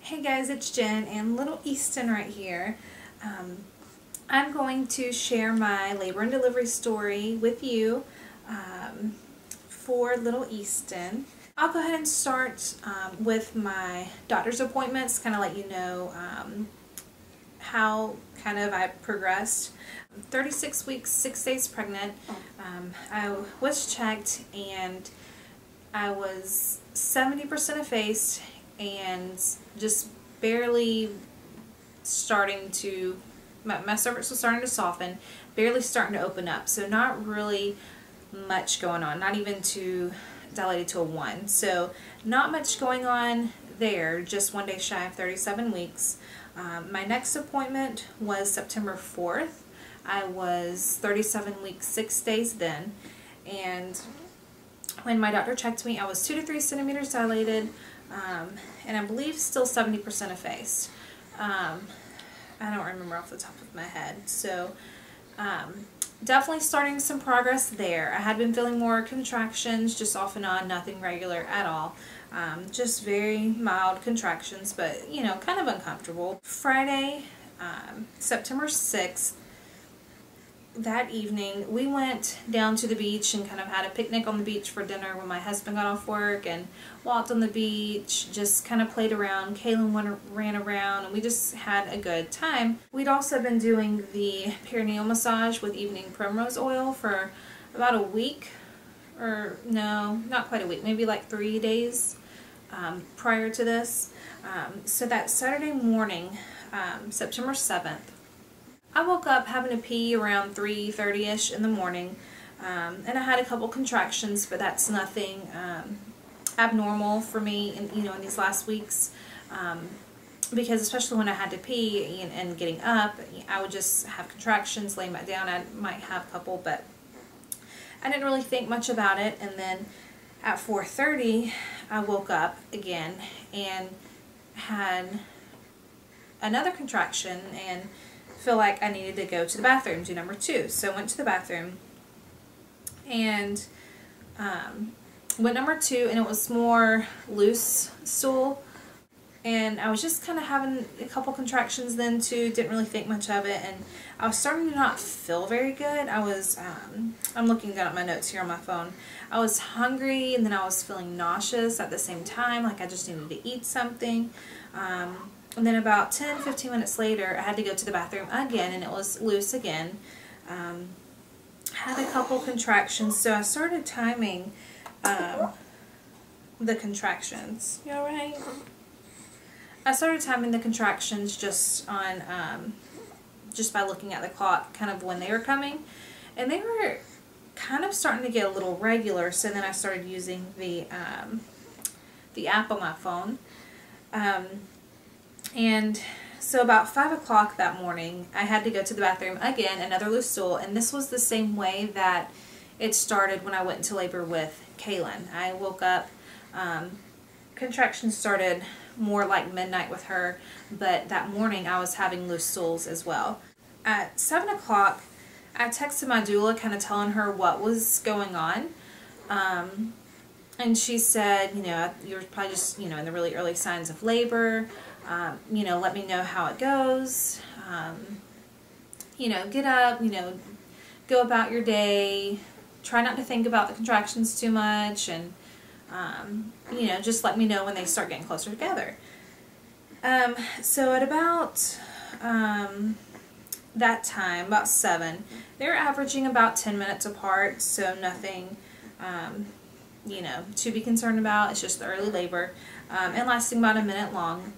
Hey guys, it's Jen and little Easton right here. I'm going to share my labor and delivery story with you for little Easton. I'll go ahead and start with my doctor's appointments, kind of let you know how I progressed. 36 weeks, 6 days pregnant. I was checked and I was 70% effaced and just barely starting to, my cervix was starting to soften, barely starting to open up. So not really much going on, not even to dilated to a 1. So not much going on there, just 1 day shy of 37 weeks. My next appointment was September 4th. I was 37 weeks, 6 days then. And when my doctor checked me, I was 2 to 3 centimeters dilated, and I believe still 70% effaced. I don't remember off the top of my head. So definitely starting some progress there. I had been feeling more contractions, just off and on, nothing regular at all. Just very mild contractions, but you know, kind of uncomfortable. Friday, September 6th, that evening, we went down to the beach and kind of had a picnic on the beach for dinner when my husband got off work, and walked on the beach, just kind of played around. Kaylin ran around, and we just had a good time. We'd also been doing the perineal massage with evening primrose oil for about a week, or no, not quite a week, maybe like 3 days prior to this. So that Saturday morning, September 7th, I woke up having to pee around 3:30ish in the morning, and I had a couple contractions, but that's nothing abnormal for me in these last weeks, because especially when I had to pee and getting up, I would just have contractions. Laying back down, I might have a couple, but I didn't really think much about it. And then at 4:30, I woke up again and had another contraction and feel like I needed to go to the bathroom, do number 2. So I went to the bathroom and went number 2, and it was more loose stool, and I was just kind of having a couple contractions then too. Didn't really think much of it, and I was starting to not feel very good. I was I'm looking down at my notes here on my phone. I was hungry, and then I was feeling nauseous at the same time, like I just needed to eat something. And then about 10-15 minutes later, I had to go to the bathroom again, and it was loose again. Had a couple contractions, so I started timing the contractions. You alright? I started timing the contractions just on just by looking at the clock, kind of when they were coming, and they were kind of starting to get a little regular. So then I started using the app on my phone. And so about 5 o'clock that morning, I had to go to the bathroom again, another loose stool, and this was the same way that it started when I went into labor with Kaylin. I woke up, contractions started more like midnight with her, but that morning I was having loose stools as well. At 7 o'clock, I texted my doula, kind of telling her what was going on, and she said, you're probably just, in the really early signs of labor. Let me know how it goes. Get up, go about your day. Try not to think about the contractions too much, and, just let me know when they start getting closer together. So at about that time, about 7, they're averaging about 10 minutes apart, so nothing, to be concerned about. It's just the early labor, and lasting about a minute long.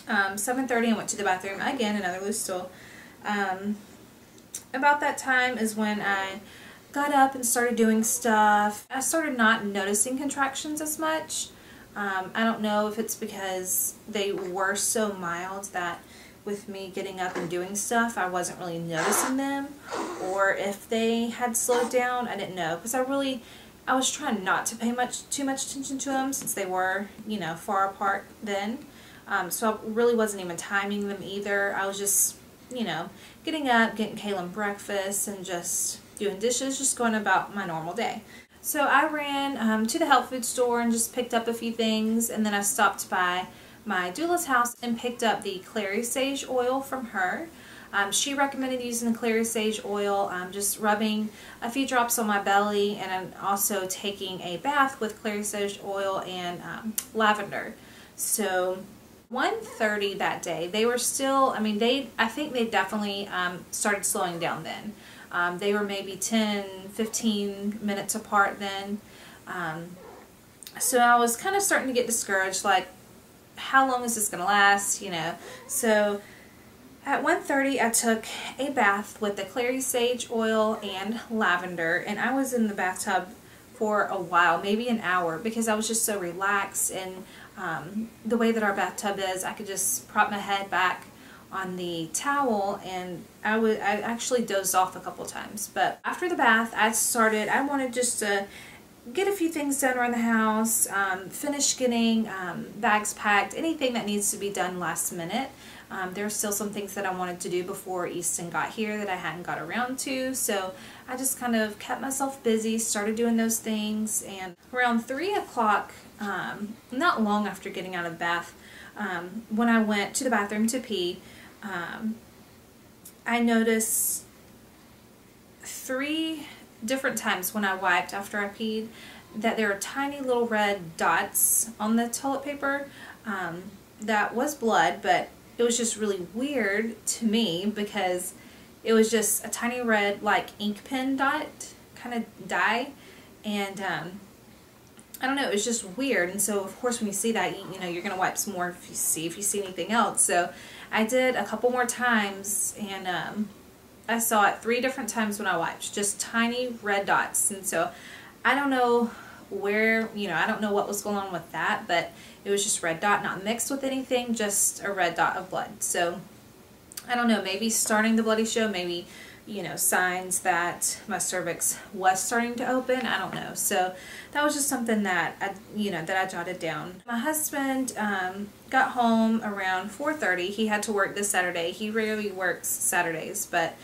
7:30, I went to the bathroom again, another loose stool. About that time is when I got up and started doing stuff. I started not noticing contractions as much. I don't know if it's because they were so mild that with me getting up and doing stuff, I wasn't really noticing them, or if they had slowed down. I didn't know, because I was trying not to pay too much attention to them, since they were, far apart then. So I really wasn't even timing them either. I was just, getting up, getting Kaylin breakfast, and just doing dishes, just going about my normal day. So I ran to the health food store and just picked up a few things, and then I stopped by my doula's house and picked up the Clary sage oil from her. She recommended using the Clary sage oil, just rubbing a few drops on my belly, and I'm also taking a bath with Clary sage oil and lavender. So 1:30 that day, they were still, I think they definitely started slowing down then. They were maybe 10-15 minutes apart then. So I was kind of starting to get discouraged, like, how long is this going to last, you know? So at 1:30, I took a bath with the Clary sage oil and lavender, and I was in the bathtub for a while, maybe an hour, because I was just so relaxed, and the way that our bathtub is, I could just prop my head back on the towel, and I actually dozed off a couple times. But after the bath, I wanted just to get a few things done around the house, finish getting bags packed, anything that needs to be done last minute. There's still some things that I wanted to do before Easton got here that I hadn't got around to, so I just kind of kept myself busy, started doing those things, and around 3 o'clock, not long after getting out of the bath, when I went to the bathroom to pee, I noticed 3 different times when I wiped after I peed that there were tiny little red dots on the toilet paper. That was blood, but it was just really weird to me because it was just a tiny red, like, ink pen dot kind of dye, and I don't know, it was just weird. And so of course when you see that, you know, you're gonna wipe some more if you see anything else. So I did a couple more times, and I saw it 3 different times when I wiped, just tiny red dots. And so I don't know where, you know, I don't know what was going on with that, but it was just red dot, not mixed with anything, just a red dot of blood. So I don't know, maybe starting the bloody show, maybe, you know, signs that my cervix was starting to open. I don't know. So that was just something that I jotted down. My husband got home around 4:30. He had to work this Saturday. He rarely works Saturdays, but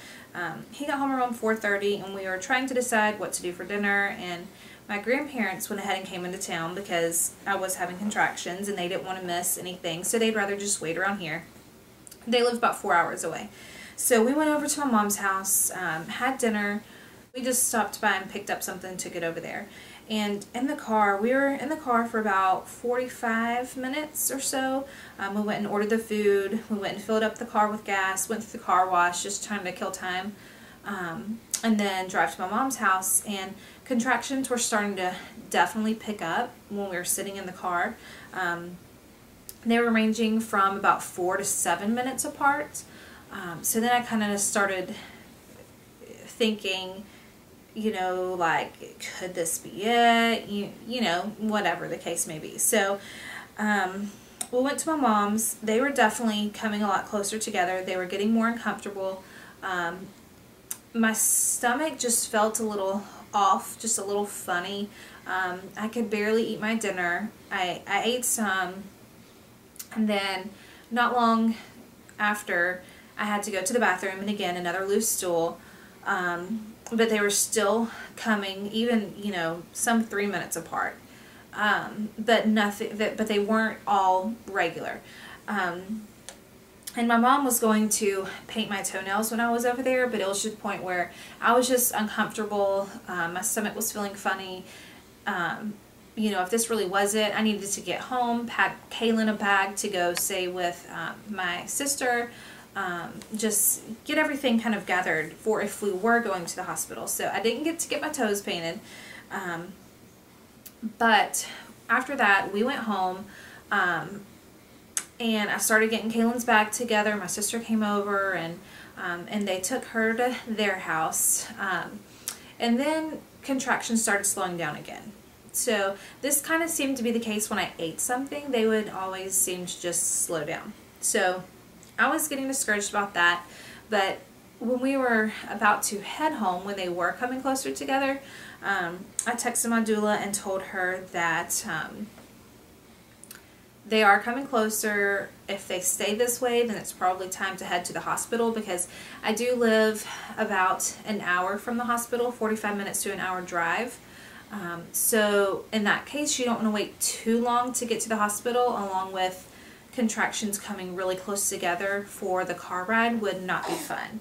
he got home around 4:30, and we were trying to decide what to do for dinner, and my grandparents went ahead and came into town because I was having contractions and they didn't want to miss anything, so they'd rather just wait around here. They live about 4 hours away. So we went over to my mom's house, had dinner. We just stopped by and picked up something, took it over there. And in the car, we were in the car for about 45 minutes or so. We went and ordered the food. We went and filled up the car with gas, went through the car wash, just trying to kill time. And then drive to my mom's house, and contractions were starting to definitely pick up when we were sitting in the car. They were ranging from about 4 to 7 minutes apart. So then I kind of started thinking, you know, like, could this be it? You know, whatever the case may be. So we went to my mom's. They were definitely coming a lot closer together. They were getting more uncomfortable. My stomach just felt a little off, just a little funny. I could barely eat my dinner. I ate some, and then not long after, I had to go to the bathroom, and again, another loose stool. But they were still coming, even, you know, some 3 minutes apart. But they weren't all regular. And my mom was going to paint my toenails when I was over there, but it was to the point where I was just uncomfortable. My stomach was feeling funny. You know, if this really was it, I needed to get home, pack Kaylin a bag to go stay with my sister, just get everything kind of gathered for if we were going to the hospital. So I didn't get to get my toes painted. But after that, we went home. And I started getting Kaylin's bag together. My sister came over, and they took her to their house. And then contractions started slowing down again. So this kind of seemed to be the case when I ate something. They would always seem to just slow down. So I was getting discouraged about that. But when we were about to head home, when they were coming closer together, I texted my doula and told her that they are coming closer. If they stay this way, then it's probably time to head to the hospital, because I do live about an hour from the hospital, 45 minutes to an hour drive. So in that case, you don't want to wait too long to get to the hospital, along with contractions coming really close together for the car ride would not be fun.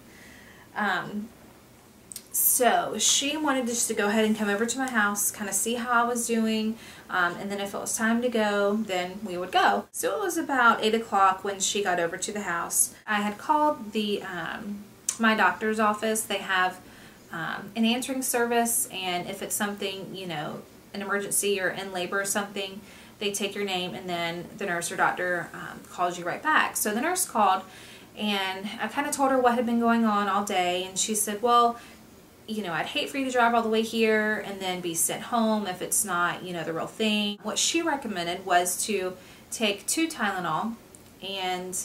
So she wanted just to go ahead and come over to my house, kind of see how I was doing, and then if it was time to go, then we would go. So it was about 8 o'clock when she got over to the house. I had called the my doctor's office. They have an answering service, and if it's something, you know, an emergency or in labor or something, they take your name and then the nurse or doctor calls you right back. So the nurse called, and I kind of told her what had been going on all day, and she said, well, you know, I'd hate for you to drive all the way here and then be sent home if it's not, you know, the real thing. What she recommended was to take 2 Tylenol and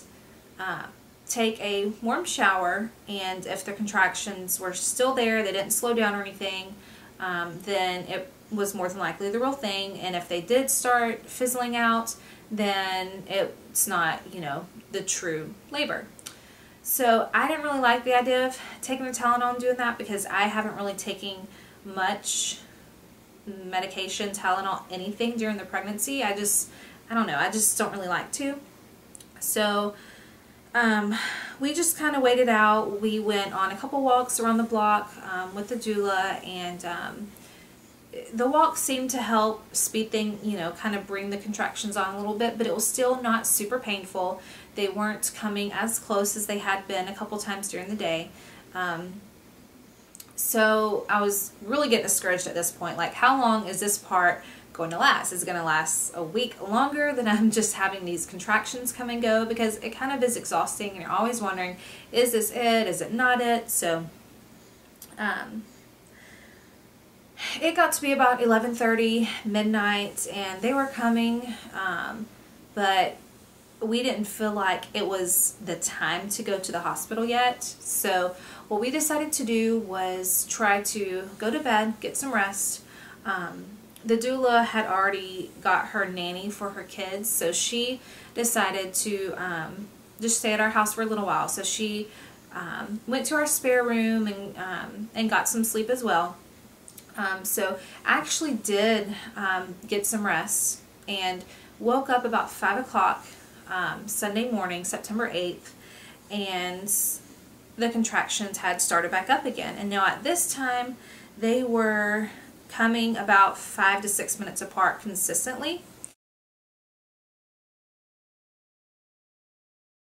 take a warm shower, and if the contractions were still there, they didn't slow down or anything, then it was more than likely the real thing, and if they did start fizzling out, then it's not, you know, the true labor. So I didn't really like the idea of taking the Tylenol and doing that, because I haven't really taken much medication, Tylenol, anything during the pregnancy. I don't know, I just don't really like to. So we just kind of waited out. We went on a couple walks around the block with the doula, and the walk seemed to help speed things, you know, kind of bring the contractions on a little bit, but it was still not super painful. They weren't coming as close as they had been a couple times during the day. So I was really getting discouraged at this point. Like, how long is this part going to last? Is it going to last a week longer than I'm just having these contractions come and go? Because it kind of is exhausting, and you're always wondering, is this it? Is it not it? So it got to be about 11:30, midnight, and they were coming, but we didn't feel like it was the time to go to the hospital yet. So what we decided to do was try to go to bed, get some rest. The doula had already got her nanny for her kids, so she decided to just stay at our house for a little while. So she went to our spare room and got some sleep as well. So I actually did get some rest and woke up about 5 o'clock Sunday morning, September 8th, and the contractions had started back up again. And now at this time, they were coming about 5 to 6 minutes apart consistently.